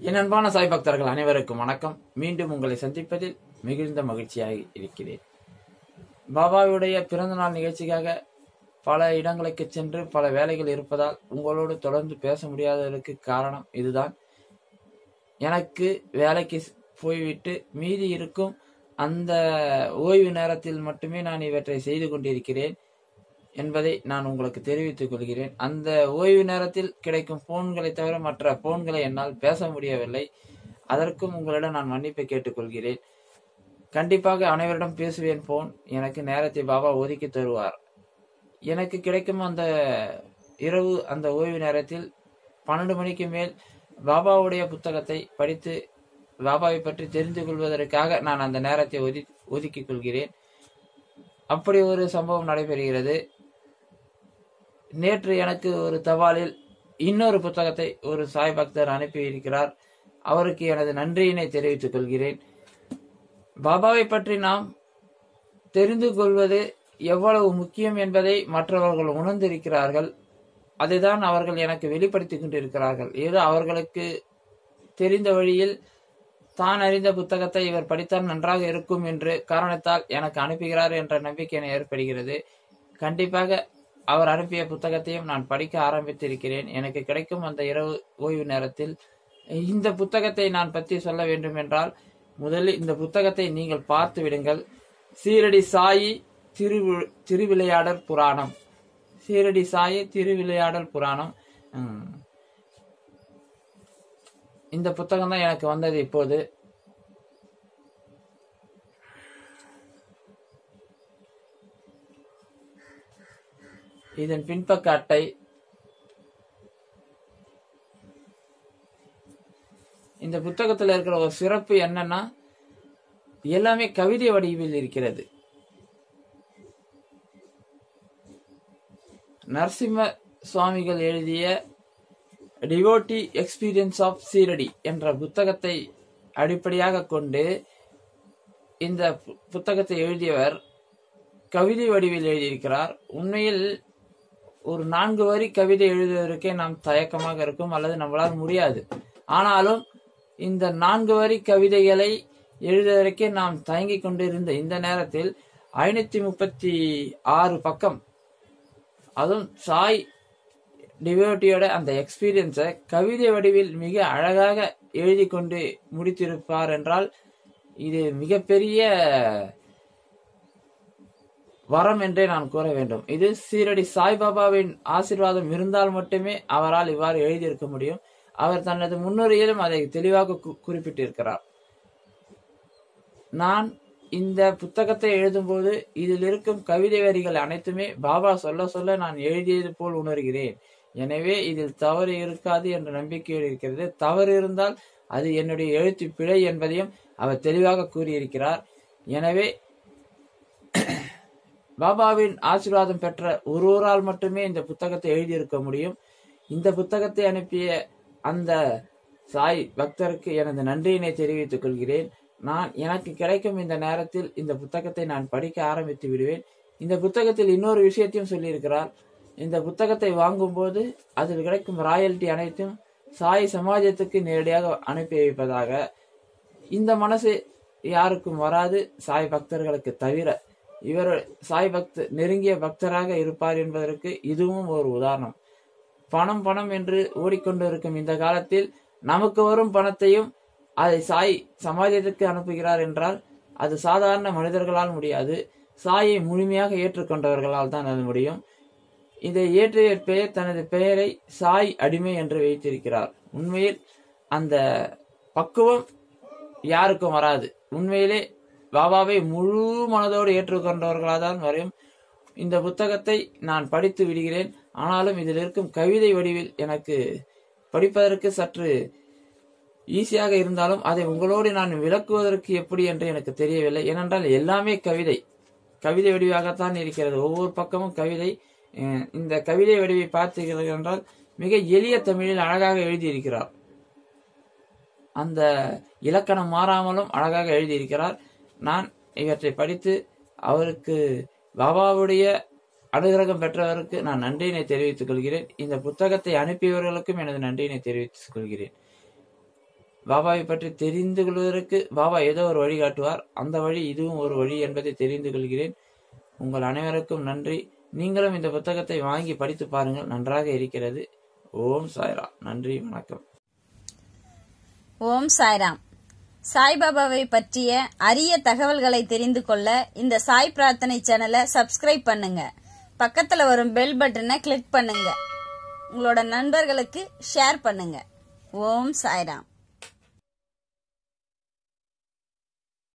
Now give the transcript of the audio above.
என் அன்பான சாய் பக்தர்கள் அனைவருக்கும் வணக்கம். மீண்டும் உங்களை சந்திப்பதில் மிகுந்த மகிழ்ச்சியாக இருக்கிறேன். பாபாவுடைய பிறந்த நாள் நிகழ்ச்சிக்காக பல இடங்களுக்கு சென்று பல வேலைகள் இருப்பதால் உங்களோடு தொடர்ந்து பேச முடியாததற்கு காரணம் இதுதான். எனக்கு வேலைக்கு போய்விட்டு மீதி இருக்கும் அந்த ஓய்வு நேரத்தில் மட்டுமே நான் இவற்றை செய்து கொண்டிருக்கிறேன் என்பதை நான் உங்களுக்கு தெரிவித்துக் கொள்கிறேன். அந்த ஓய்வு நேரத்தில் கிடைக்கும் போன்களை தவிர மற்ற போன்களை என்னால் பேச முடியவில்லை. அதற்கும் உங்களிடம் நான் மன்னிப்பை கேட்டுக்கொள்கிறேன். கண்டிப்பாக அனைவரிடம் பேசுவேன். போன் எனக்கு நேரத்தை பாபா ஒதுக்கி தருவார். எனக்கு கிடைக்கும் அந்த இரவு அந்த ஓய்வு நேரத்தில் 12 மணிக்கு மேல் பாபாவுடைய புத்தகத்தை படித்து பாபாவை பற்றி தெரிந்து கொள்வதற்காக நான் அந்த நேரத்தை ஒதுக்கிக் கொள்கிறேன். அப்படி ஒரு சம்பவம் நடைபெறுகிறது. நேற்று எனக்கு ஒரு தபாலில் இன்னொரு புத்தகத்தை ஒரு சாய் பக்தர் அனுப்பியிருக்கிறார். அவருக்கு எனது நன்றியினை தெரிவித்துக் கொள்கிறேன். பாபாவை பற்றி நாம் தெரிந்து கொள்வது எவ்வளவு முக்கியம் என்பதை மற்றவர்கள் உணர்ந்திருக்கிறார்கள். அதைதான் அவர்கள் எனக்கு வெளிப்படுத்திக் கொண்டிருக்கிறார்கள். ஏதோ அவர்களுக்கு தெரிந்த வழியில் தான் அறிந்த புத்தகத்தை இவர் படித்தால் நன்றாக இருக்கும் என்று காரணத்தால் எனக்கு அனுப்புகிறார் என்ற நம்பிக்கை ஏற்படுகிறது. கண்டிப்பாக அவர் அனுப்பிய புத்தகத்தையும் நான் படிக்க ஆரம்பித்திருக்கிறேன். எனக்கு கிடைக்கும் அந்த இரவு ஓய்வு நேரத்தில் இந்த புத்தகத்தை நான் பற்றி சொல்ல வேண்டும் என்றால், முதலில் இந்த புத்தகத்தை நீங்கள் பார்த்து விடுங்கள். சீரடி சாயி திருவிளையாடல் புராணம். சீரடி சாயி திருவிளையாடல் புராணம். இந்த புத்தகம் தான் எனக்கு வந்தது இப்போது. இதன் பின்பக்க அட்டை. இந்த புத்தகத்தில் இருக்கிற ஒரு சிறப்பு என்னன்னா, எல்லாமே கவிதை வடிவில் இருக்கிறது. நரசிம்ம சுவாமிகள் எழுதிய டிவோட்டி எக்ஸ்பீரியன்ஸ் ஆஃப் சீரடி என்ற புத்தகத்தை அடிப்படையாக கொண்டு இந்த புத்தகத்தை எழுதியவர் கவிதை வடிவில் எழுதியிருக்கிறார். உண்மையில் ஒரு 4 வரி கவிதை எழுதுவதற்கே நாம் தயக்கமாக இருக்கும், அல்லது நம்மளால் முடியாது. ஆனாலும் இந்த 4 வரி கவிதைகளை எழுதுவதற்கே நாம் தயங்கிக் கொண்டிருந்த இந்த நேரத்தில் 536 பக்கம், அதுவும் சாய் டிவோட்டியோட அந்த எக்ஸ்பீரியன்ஸை கவிதை வடிவில் மிக அழகாக எழுதி கொண்டு முடித்திருப்பார் என்றால் இது மிகப்பெரிய வரம் என்றே நான் கூற வேண்டும். இது சீரடி சாய்பாபாவின் ஆசீர்வாதம் இருந்தால் மட்டுமே அவரால் இவ்வாறு எழுதியிருக்க முடியும். அவர் தனது முன்னுரையிலும் அதை தெளிவாக குறிப்பிட்டிருக்கிறார். நான் இந்த புத்தகத்தை எழுதும்போது இதில் இருக்கும் கவிதை வரிகள் அனைத்துமே பாபா சொல்ல சொல்ல நான் எழுதியது போல் உணர்கிறேன். எனவே இதில் தவறு இருக்காது என்ற நம்பிக்கையோடு இருக்கிறது. தவறு இருந்தால் அது என்னுடைய எழுத்து பிழை என்பதையும் அவர் தெளிவாக கூறியிருக்கிறார். எனவே பாபாவின் ஆசீர்வாதம் பெற்ற ஒருவரால் மட்டுமே இந்த புத்தகத்தை எழுதியிருக்க முடியும். இந்த புத்தகத்தை அனுப்பிய அந்த சாய் பக்தருக்கு எனது நன்றியினை தெரிவித்துக் கொள்கிறேன். எனக்கு கிடைக்கும் இந்த நேரத்தில் இந்த புத்தகத்தை நான் படிக்க ஆரம்பித்து விடுவேன். இந்த புத்தகத்தில் இன்னொரு விஷயத்தையும் சொல்லியிருக்கிறார். இந்த புத்தகத்தை வாங்கும் போது அதில் கிடைக்கும் ராயல்டி அனைத்தும் சாய் சமாஜத்துக்கு நேரடியாக அனுப்பி வைப்பதாக. இந்த மனசு யாருக்கும் வராது, சாய் பக்தர்களுக்கு தவிர. இவர் சாய் நெருங்கிய பக்தராக இருப்பார் என்பதற்கு இதுவும் ஒரு உதாரணம். பணம் பணம் என்று ஓடிக்கொண்டு இருக்கும் இந்த காலத்தில் நமக்கு வரும் பணத்தையும் அதை சாய் சமாஜத்துக்கு அனுப்புகிறார் என்றால் அது சாதாரண மனிதர்களால் முடியாது. சாயை முழுமையாக ஏற்றுக்கொண்டவர்களால் தான் அது முடியும். இதை ஏற்றிய பெயர் தனது பெயரை சாய் அடிமை என்று வைத்திருக்கிறார். உண்மையில் அந்த பக்குவம் யாருக்கும் வராது. உண்மையிலே பாபாவை முழு மனதோடு ஏற்றுக்கொண்டவர்களால் தான் வரையும். இந்த புத்தகத்தை நான் படித்து விடுகிறேன். ஆனாலும் இதில் இருக்கும் கவிதை வடிவில் எனக்கு படிப்பதற்கு சற்று ஈஸியாக இருந்தாலும் அதை உங்களோடு நான் விளக்குவதற்கு எப்படி என்று எனக்கு தெரியவில்லை. ஏனென்றால் எல்லாமே கவிதை வடிவாகத்தான் இருக்கிறது. ஒவ்வொரு பக்கமும் கவிதை. இந்த கவிதை வடிவை பார்த்தீர்கள் என்றால் மிக எளிய தமிழில் அழகாக எழுதியிருக்கிறார். அந்த இலக்கணம் மாறாமலும் அழகாக எழுதியிருக்கிறார். நான் இவற்றை படித்து அவருக்கு பாபாவுடைய அனுகிரகம் பெற்றவருக்கு நான் நன்றியினை தெரிவித்துக் கொள்கிறேன். இந்த புத்தகத்தை அனுப்பியவர்களுக்கும் எனது நன்றியினை தெரிவித்துக் கொள்கிறேன். பாபாவை பற்றி தெரிந்து கொள்வதற்கு பாபா ஏதோ ஒரு வழி காட்டுவார். அந்த வழி இதுவும் ஒரு வழி என்பதை தெரிந்து கொள்கிறேன். உங்கள் அனைவருக்கும் நன்றி. நீங்களும் இந்த புத்தகத்தை வாங்கி படித்து பாருங்கள், நன்றாக இருக்கிறது. ஓம் சாய்ராம். நன்றி, வணக்கம். ஓம் சாய்ராம். சாய்பாபாவை பற்றிய அரிய தகவல்களை தெரிந்து கொள்ள இந்த சாய் பிரார்த்தனை சேனலை சப்ஸ்கிரைப் பண்ணுங்க. பக்கத்துல வரும் பெல் பட்டனை கிளிக் பண்ணுங்க. உங்களோட நண்பர்களுக்கு ஷேர் பண்ணுங்க. ஓம் சாய்ராம்.